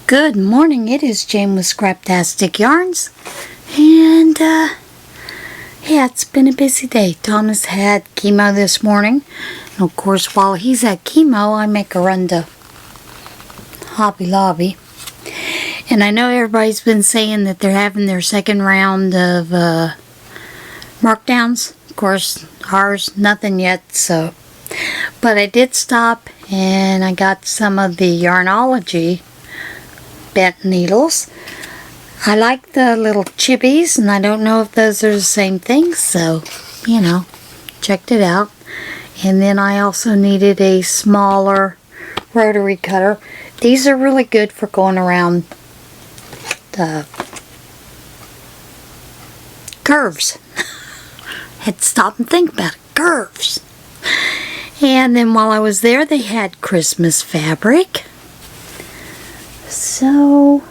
Good morning, it is Jane with Scraptastic Yarns, and yeah, it's been a busy day. Thomas had chemo this morning, and of course while he's at chemo I make a run to Hobby Lobby. And I know everybody's been saying that they're having their second round of markdowns. Of course ours, nothing yet, so. But I did stop and I got some of the Yarnology bent needles. I like the little chibbies, and I don't know if those are the same thing, so you know, checked it out. And then I also needed a smaller rotary cutter. These are really good for going around the curves. Had to stop and think about it. Curves. And then while I was there, they had Christmas fabric. So,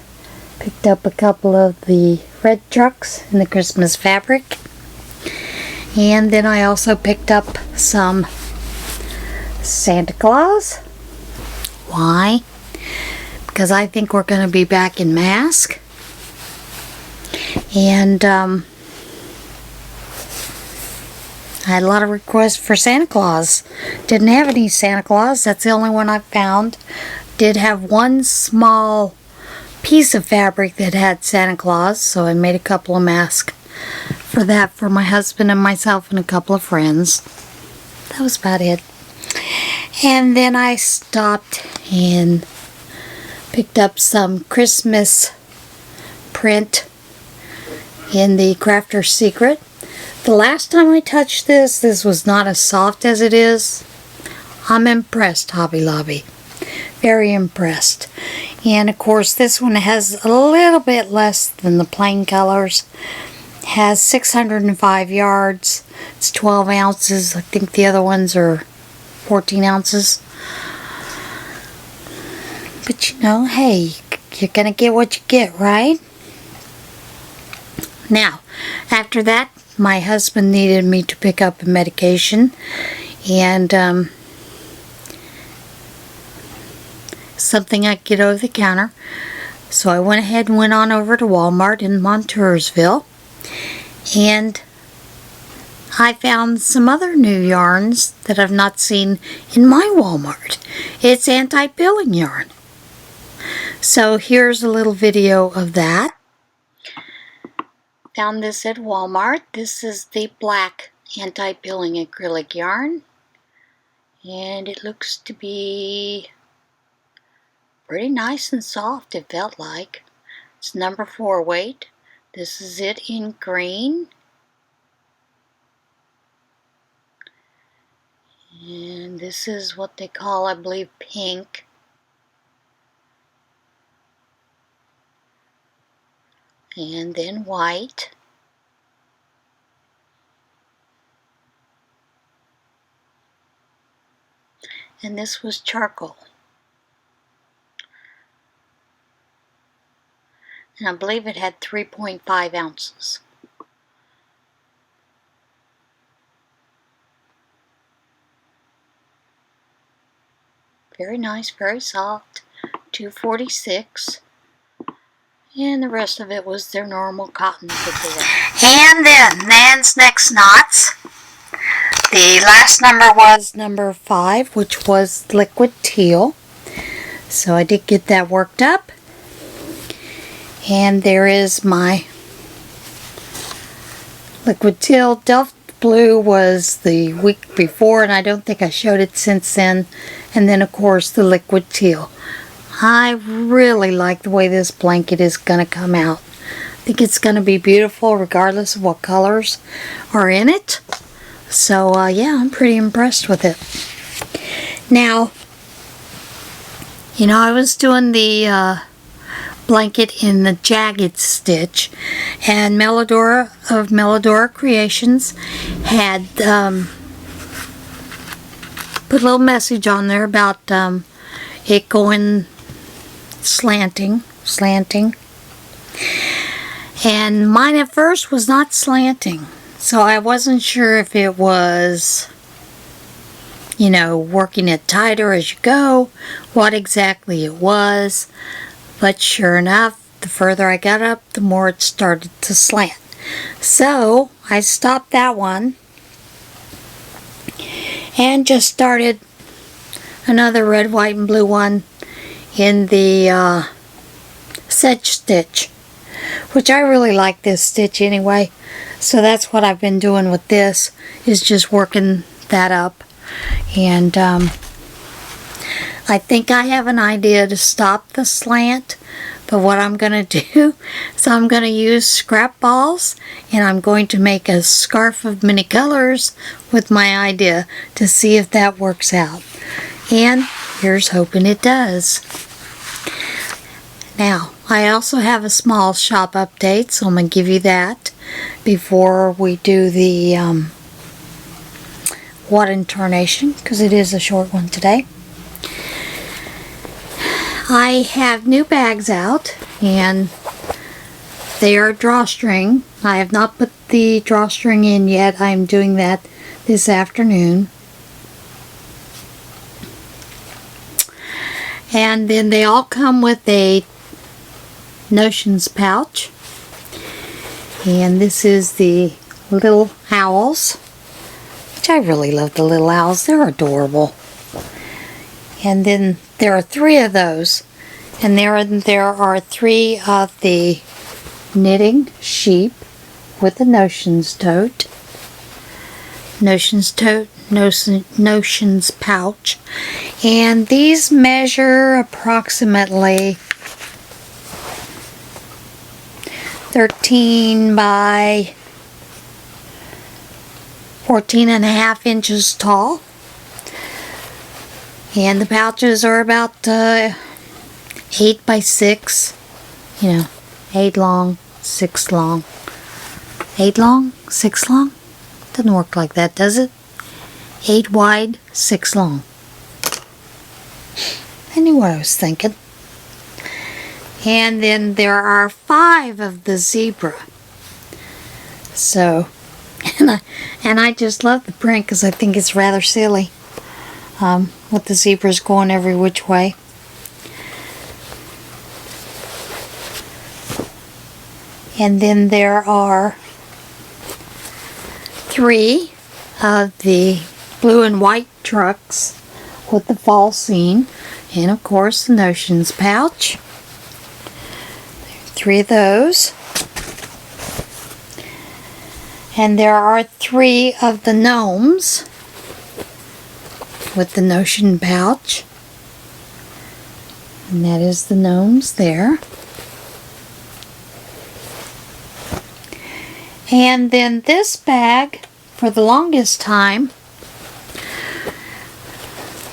picked up a couple of the red trucks in the Christmas fabric. And then I also picked up some Santa Claus. Why? Because I think we're going to be back in mask. And I had a lot of requests for Santa Claus. Didn't have any Santa Claus. That's the only one I found. Did have one small piece of fabric that had Santa Claus, so I made a couple of masks for that for my husband and myself and a couple of friends. That was about it. And then I stopped and picked up some Christmas print in the Crafter's Secret. The last time I touched this was not as soft as it is. I'm impressed, Hobby Lobby. Very impressed. And of course this one has a little bit less than the plain colors. It has 605 yards. It's 12 ounces. I think the other ones are 14 ounces. But you know, hey, you're gonna get what you get, right? Now, after that, my husband needed me to pick up a medication, and something I could get over the counter. So I went ahead and went on over to Walmart in Montoursville, and I found some other new yarns that I've not seen in my Walmart. It's anti-pilling yarn. So here's a little video of that. Found this at Walmart. This is the black anti-pilling acrylic yarn, and it looks to be pretty nice and soft, it felt like. It's number 4 weight. This is it in green. And this is what they call, I believe, pink. And then white. And this was charcoal. And I believe it had 3.5 ounces. Very nice, very soft. $2.46. And the rest of it was their normal cotton that they wear. And then Nan's Next Knots. The last number was number 5, which was liquid teal. So I did get that worked up. And there is my liquid teal. Delft blue was the week before, and I don't think I showed it since then. And then of course the liquid teal. I really like the way this blanket is going to come out. I think it's going to be beautiful regardless of what colors are in it. So yeah, I'm pretty impressed with it. Now, you know, I was doing the blanket in the jagged stitch, and Melodora of Melodora Creations had put a little message on there about it going slanting, and mine at first was not slanting, so I wasn't sure if it was, you know, working it tighter as you go, what exactly it was. But sure enough, the further I got up, the more it started to slant. So I stopped that one and just started another red, white, and blue one in the sedge stitch, which I really like this stitch anyway. So that's what I've been doing with this, is just working that up. And I think I have an idea to stop the slant, but what I'm going to do is I'm going to use scrap balls, and I'm going to make a scarf of many colors with my idea to see if that works out. And here's hoping it does. Now, I also have a small shop update, so I'm going to give you that before we do the wad intonation, because it is a short one today. I have new bags out, and they are drawstring. I have not put the drawstring in yet. I'm doing that this afternoon. And then they all come with a notions pouch. And this is the little owls, which I really love the little owls. They're adorable. And then there are 3 of those, and there are 3 of the knitting sheep with the notions tote, notions pouch, and these measure approximately 13 by 14.5 inches tall. And the pouches are about 8 by 6, 8 long, 6 long. 8 long, 6 long? Doesn't work like that, does it? 8 wide, 6 long. I knew what I was thinking. And then there are 5 of the zebra. So, and I just love the print because I think it's rather silly. With the zebras going every which way. And then there are 3 of the blue and white trucks with the fall scene, and of course the notions pouch. 3 of those. And there are 3 of the gnomes with the notion pouch, and that is the gnomes there. And then this bag, for the longest time,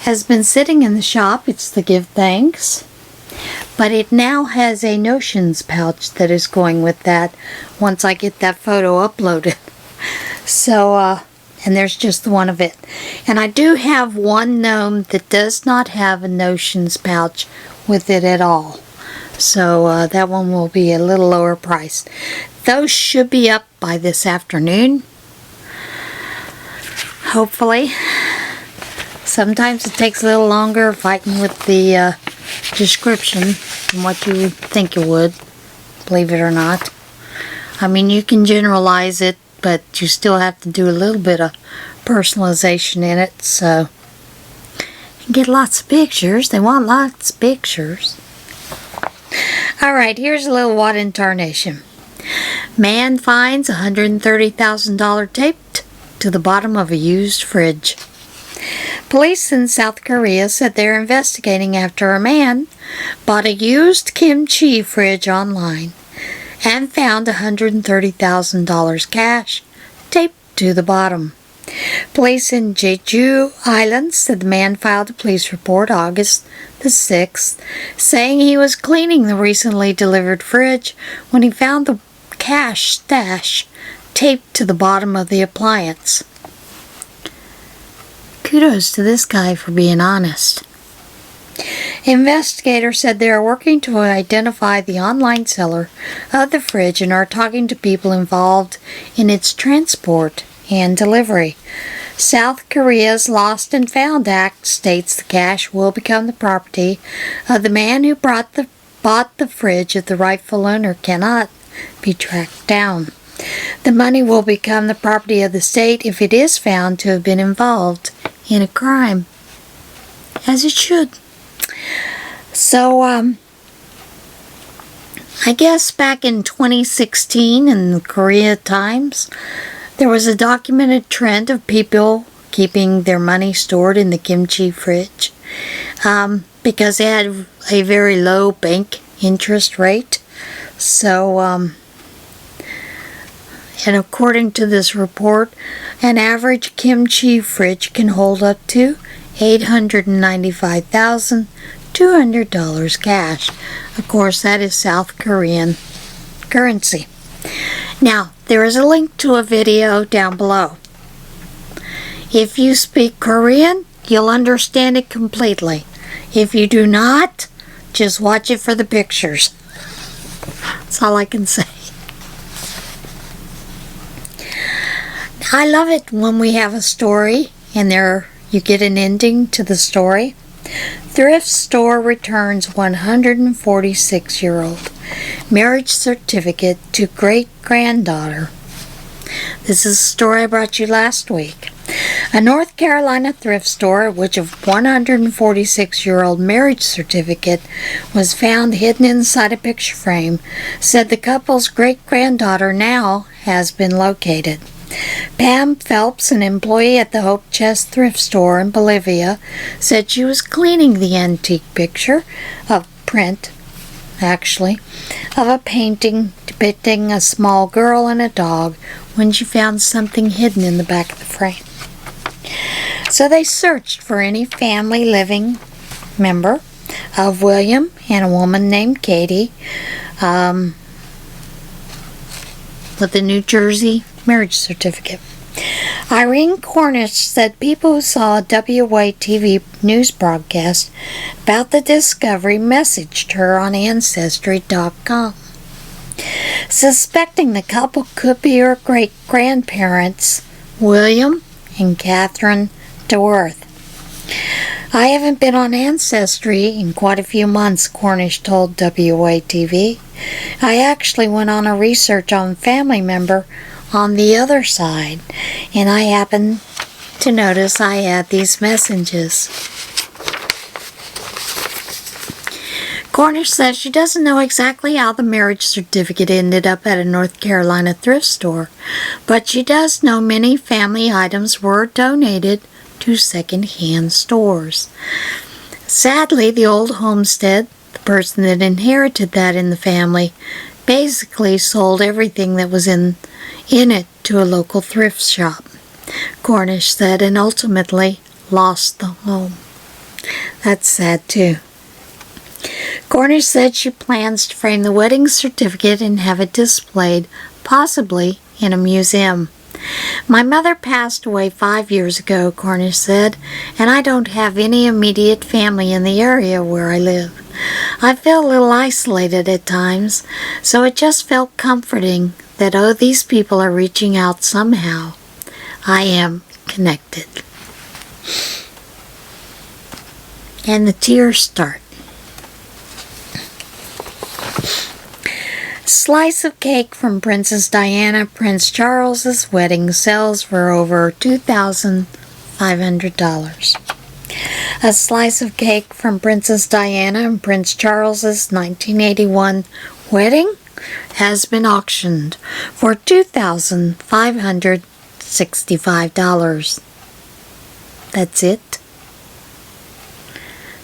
has been sitting in the shop. It's the Give Thanks, but it now has a notions pouch that is going with that once I get that photo uploaded. So and there's just the one of it. And I do have one gnome that does not have a notions pouch with it at all. So that one will be a little lower priced. Those should be up by this afternoon, hopefully. Sometimes it takes a little longer fighting with the description than what you would think it would, believe it or not. I mean, you can generalize it, but you still have to do a little bit of personalization in it, so you get lots of pictures. They want lots of pictures. Alright, here's a little wad intonation. Man finds $130,000 taped to the bottom of a used fridge. Police in South Korea said they're investigating after a man bought a used kimchi fridge online and found $130,000 cash taped to the bottom. Police in Jeju Island said the man filed a police report August the 6th, saying he was cleaning the recently delivered fridge when he found the cash stash taped to the bottom of the appliance. Kudos to this guy for being honest. Investigators said they are working to identify the online seller of the fridge and are talking to people involved in its transport and delivery. South Korea's Lost and Found Act states the cash will become the property of the man who bought bought the fridge if the rightful owner cannot be tracked down. The money will become the property of the state if it is found to have been involved in a crime, as it should. So, I guess back in 2016 in the Korea Times, there was a documented trend of people keeping their money stored in the kimchi fridge because they had a very low bank interest rate. So, and according to this report, an average kimchi fridge can hold up to $895,200 cash. Of course, that is South Korean currency. Now, there is a link to a video down below. If you speak Korean, you'll understand it completely. If you do not, just watch it for the pictures. That's all I can say. I love it when we have a story and you get an ending to the story. Thrift store returns 146-year-old marriage certificate to great-granddaughter. This is a story I brought you last week. A North Carolina thrift store, which a 146-year-old marriage certificate was found hidden inside a picture frame, said the couple's great-granddaughter now has been located. Pam Phelps, an employee at the Hope Chest thrift store in Bolivia, said she was cleaning the antique picture of a painting depicting a small girl and a dog when she found something hidden in the back of the frame. So they searched for any family living member of William and a woman named Katie with a New Jersey marriage certificate. Irene Cornish said people who saw a WA-TV news broadcast about the discovery messaged her on Ancestry.com. Suspecting the couple could be her great-grandparents, William and Catherine DeWorth. I haven't been on Ancestry in quite a few months, Cornish told WA-TV. I actually went on a research on a family member on the other side, and I happened to notice I had these messages. Cornish says she doesn't know exactly how the marriage certificate ended up at a North Carolina thrift store, but she does know many family items were donated to second-hand stores. Sadly, the old homestead, the person that inherited that in the family, basically sold everything that was in it to a local thrift shop, Cornish said, and ultimately lost the home. That's sad too. Cornish said she plans to frame the wedding certificate and have it displayed, possibly in a museum. My mother passed away 5 years ago, Cornish said, and I don't have any immediate family in the area where I live. I feel a little isolated at times, so it just felt comforting that, oh, these people are reaching out somehow. I am connected. And the tears start. Slice of cake from Princess Diana, Prince Charles's wedding sells for over $2,500. A slice of cake from Princess Diana and Prince Charles's 1981 wedding has been auctioned for $2,565. That's it.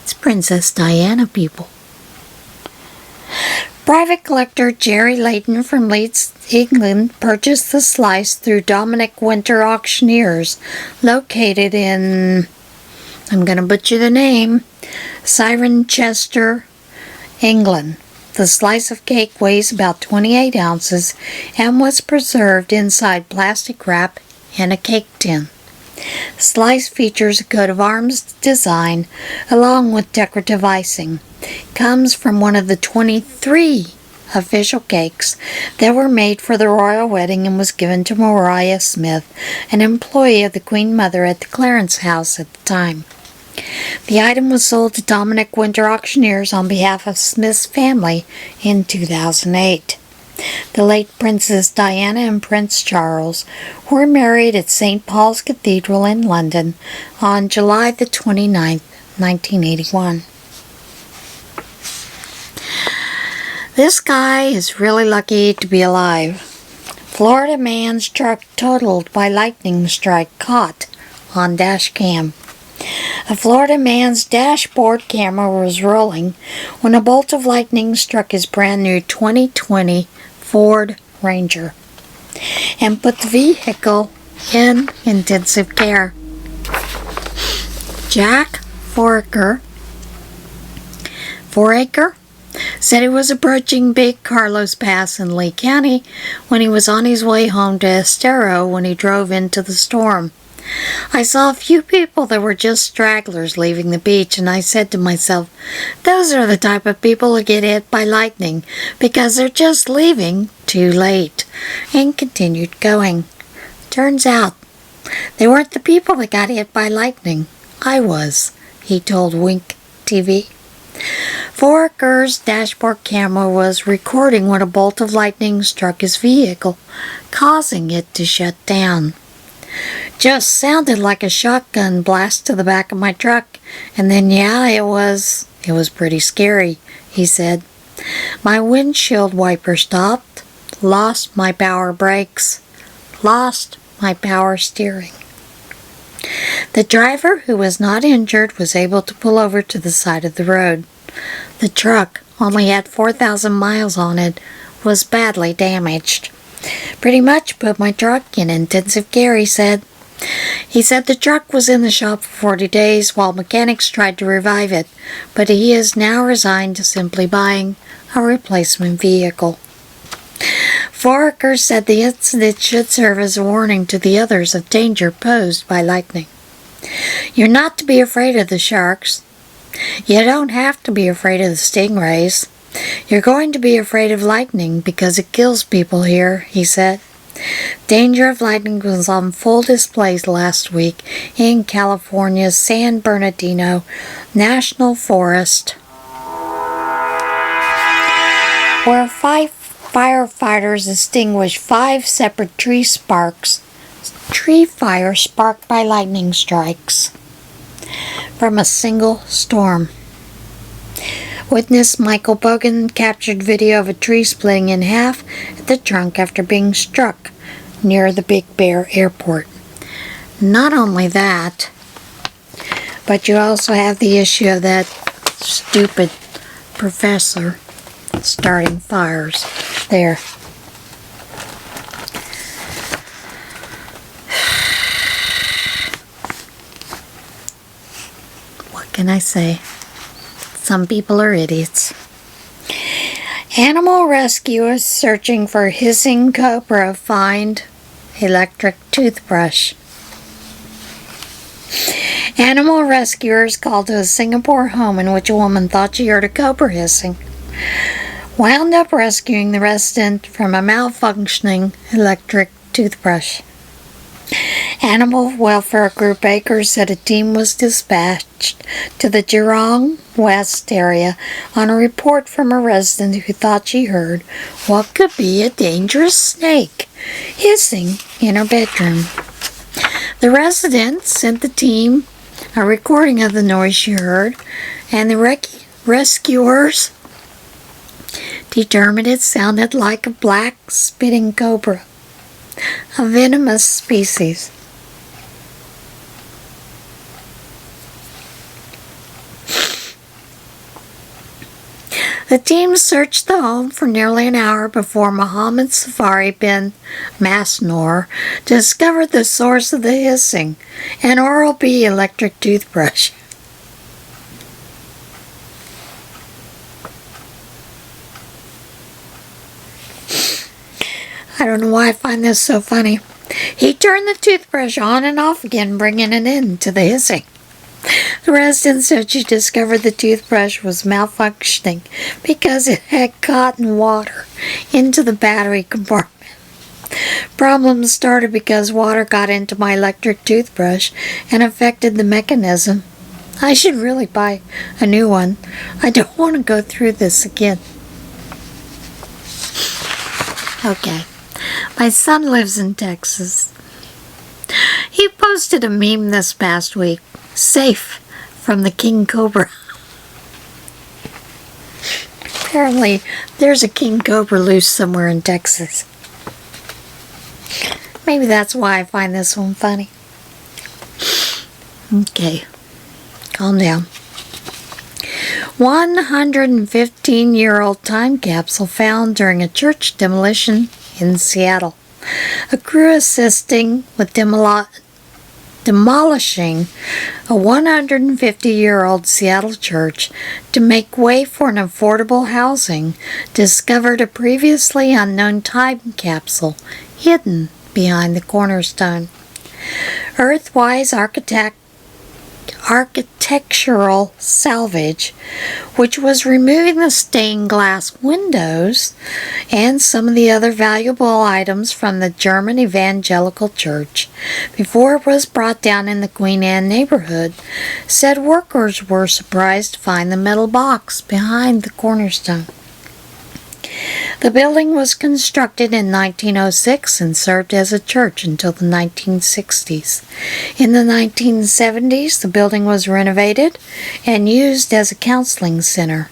It's Princess Diana, people. Private collector Jerry Layton from Leeds, England, purchased the slice through Dominic Winter Auctioneers, located in, I'm going to butcher the name, Cirencester, England. The slice of cake weighs about 28 ounces and was preserved inside plastic wrap and a cake tin. The slice features a coat of arms design along with decorative icing. Comes from one of the 23 official cakes that were made for the royal wedding and was given to Mariah Smith, an employee of the Queen Mother at the Clarence House at the time. The item was sold to Dominic Winter Auctioneers on behalf of Smith's family in 2008. The late Princess Diana and Prince Charles were married at St. Paul's Cathedral in London on July the 29th, 1981. This guy is really lucky to be alive. Florida man's truck totaled by lightning strike caught on dash cam. A Florida man's dashboard camera was rolling when a bolt of lightning struck his brand new 2020 Ford Ranger and put the vehicle in intensive care. Jack Foraker said he was approaching Big Carlos Pass in Lee County when he was on his way home to Estero when he drove into the storm. I saw a few people that were just stragglers leaving the beach, and I said to myself, those are the type of people who get hit by lightning because they're just leaving too late, and continued going. Turns out, they weren't the people that got hit by lightning. I was, he told Wink TV. Foraker's dashboard camera was recording when a bolt of lightning struck his vehicle, causing it to shut down. Just sounded like a shotgun blast to the back of my truck, and then it was pretty scary, he said. My windshield wiper stopped, lost my power brakes, lost my power steering. The driver, who was not injured, was able to pull over to the side of the road. The truck only had 4,000 miles on it, was badly damaged. Pretty much put my truck in intensive care, he said. He said the truck was in the shop for 40 days while mechanics tried to revive it, but he is now resigned to simply buying a replacement vehicle. Foraker said the incident should serve as a warning to the others of danger posed by lightning. You're not to be afraid of the sharks. You don't have to be afraid of the stingrays. You're going to be afraid of lightning because it kills people here, he said. Danger of lightning was on full display last week in California's San Bernardino National Forest, where 5 firefighters extinguished 5 separate tree fires sparked by lightning strikes from a single storm. Witness Michael Bogan captured video of a tree splitting in half at the trunk after being struck near the Big Bear Airport. Not only that, but you also have the issue of that stupid professor starting fires there. What can I say? Some people are idiots. Animal rescuers searching for hissing cobra find electric toothbrush. Animal rescuers called to a Singapore home in which a woman thought she heard a cobra hissing wound up rescuing the resident from a malfunctioning electric toothbrush. Animal welfare group Acres said a team was dispatched to the Jurong West area on a report from a resident who thought she heard what could be a dangerous snake hissing in her bedroom. The resident sent the team a recording of the noise she heard, and the rescuers determined it sounded like a black spitting cobra, a venomous species. The team searched the home for nearly an hour before Mohammed Safari bin Masnoor discovered the source of the hissing, an Oral-B electric toothbrush. I don't know why I find this so funny. He turned the toothbrush on and off again, bringing an end to the hissing. The resident said she discovered the toothbrush was malfunctioning because it had gotten water into the battery compartment. Problems started because water got into my electric toothbrush and affected the mechanism I should really buy a new one. I don't want to go through this again. Okay. My son lives in Texas. He posted a meme this past week. Safe from the king cobra. Apparently, there's a king cobra loose somewhere in Texas. Maybe that's why I find this one funny. Okay, calm down. 115-year-old time capsule found during a church demolition in Seattle. A crew assisting with demolishing a 150-year-old Seattle church to make way for an affordable housing discovered a previously unknown time capsule hidden behind the cornerstone. Earthwise architectural salvage, which was removing the stained glass windows and some of the other valuable items from the German Evangelical Church before it was brought down in the Queen Anne neighborhood, said workers were surprised to find the metal box behind the cornerstone. The building was constructed in 1906 and served as a church until the 1960s. In the 1970s, the building was renovated and used as a counseling center.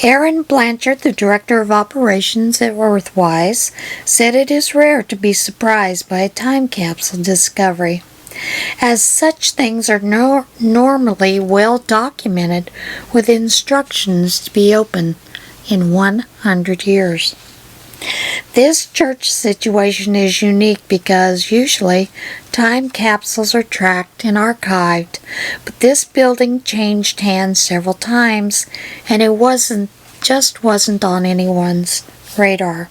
Aaron Blanchard, the director of operations at Earthwise, said it is rare to be surprised by a time capsule discovery, as such things are normally well documented with instructions to be opened in 100 years. This church situation is unique because usually time capsules are tracked and archived, but this building changed hands several times and it wasn't on anyone's radar.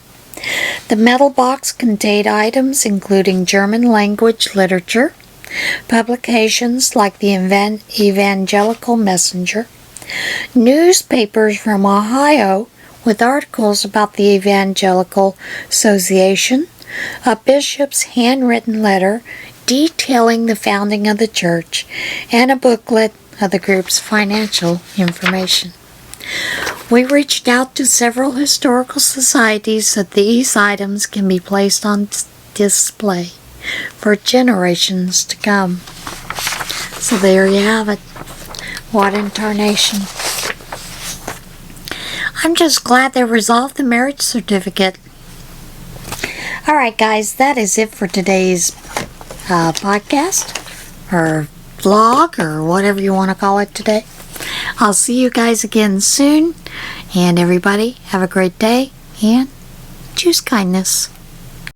The metal box contained items including German language literature, publications like the Evangelical Messenger, newspapers from Ohio with articles about the Evangelical Association, a bishop's handwritten letter detailing the founding of the church, and a booklet of the group's financial information. We reached out to several historical societies so these items can be placed on display for generations to come. So there you have it. What in tarnation. I'm just glad they resolved the marriage certificate. Alright guys, that is it for today's podcast, or vlog, or whatever you want to call it today. I'll see you guys again soon, and everybody have a great day, and choose kindness.